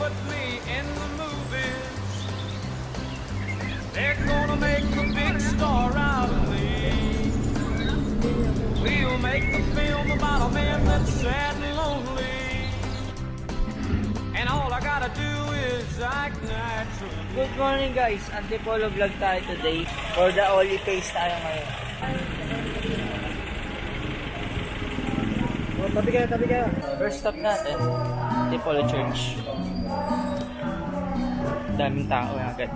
put me in the movies. They're gonna make a big star out of me. We'll make the film about a man that's sad and lonely. And all I gotta do is act naturally. Good morning guys, Antipolo vlog tayo today. For the Holy Face tayo ngayon. Tabi kayo. First stop natin, Antipolo Church. Daming tao agad.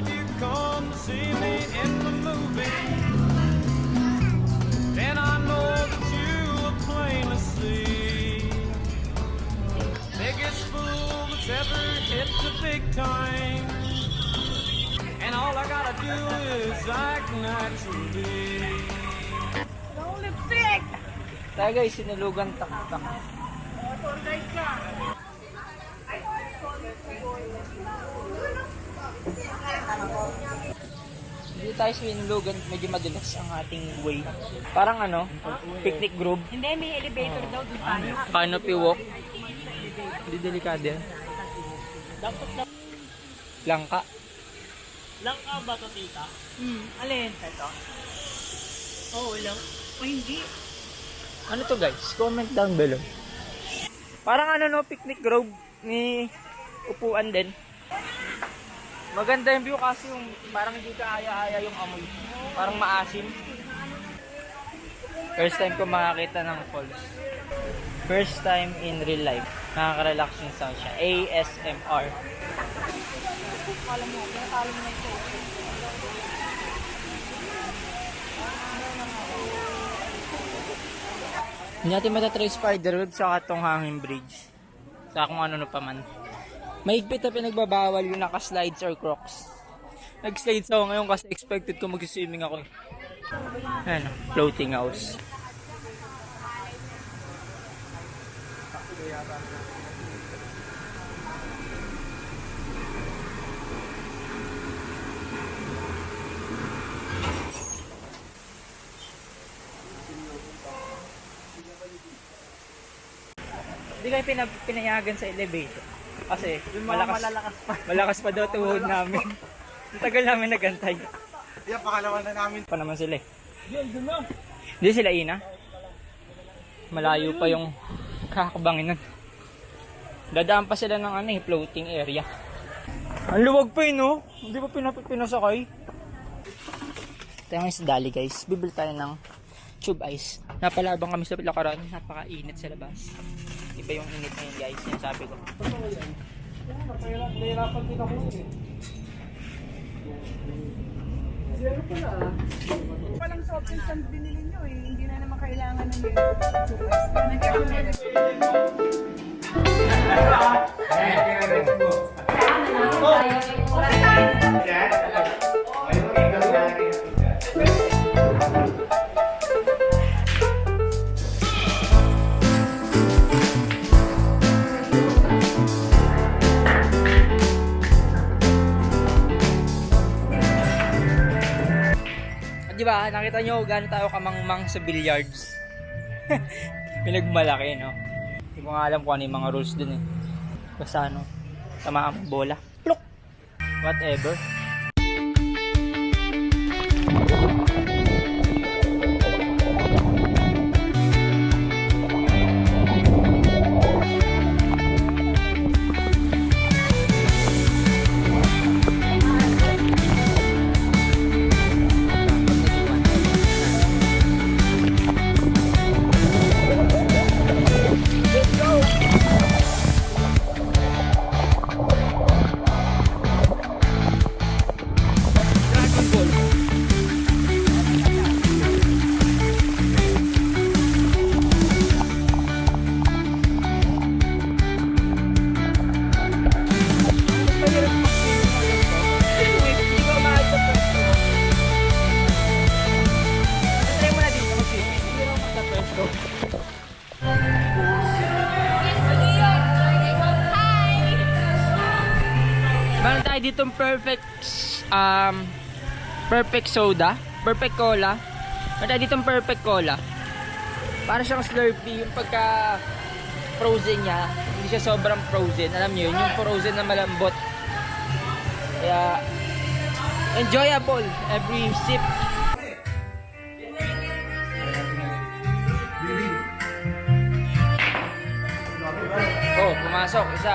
You come to see me in the movie, then I know that you are plain to see. Biggest fool that's ever hit the big time. And all I gotta do is act naturally. No lipstick! Tayo guys, sinulugan tak-tak. Hindi tayo sinulugan, medyo madulas ang ating way. Parang ano, picnic group. Hindi, may elevator daw doon tayo. Canopy walk. Hindi delikado yan. Langka. Langka ba ito, tita? Alin? Ito? Oo, lang. O hindi. Ano to guys? Comment down below. Parang ano no, picnic grove ni upuan din. Maganda yung view kasi yung parang hindi ka aya-aya yung amoy. Parang maasim. First time ko makakita ng falls. First time in real life. Nakaka-relaxing sound siya. ASMR. Hindi natin matatry spider web sa katong hanging bridge. Sa kung ano pa man. Mahigpit na pinagbabawal yung naka-slides or crocs. Nag-slides ako ngayon kasi expected ko mag-swimming ako. Ayan, floating house. Hindi kayo pinayagan sa elevator. Kasi malakas pa daw tuhod namin. Ang tagal namin nagantay. Yeah, pakalawan na namin. Pa naman sila eh. Hindi sila ina. Malayo pa yung kakabangin nun. Dadaan pa sila ng ano eh, floating area. Ang luwag pa yun no? Hindi pa pinasakay. Ito yung sa dali guys. Bibili tayo ng tube ice. Napalabang kami sa lakaran. Napaka-init sa labas. Iba yung init ngayon guys. Yan sabi ko. Nahirapan din ako eh. Zero pala ah. Walang soft drinks ang binili nyo eh. Hindi na naman kailangan ng Diba, nakita nyo gano'n tayo kamangmang sa billiards. Pinagmalaki, no? Hindi ko nga alam kung ano yung mga rules dun eh. Basta ano, tamaan mo bola. Pluk! Whatever. Meron tayo ditong perfect soda, perfect cola, At dito ang perfect cola. Para siyang Slurpee, yung pagka frozen niya, hindi siya sobrang frozen. Alam niyo yun, yung frozen na malambot. Kaya, enjoyable every sip. Oh, pumasok, isa.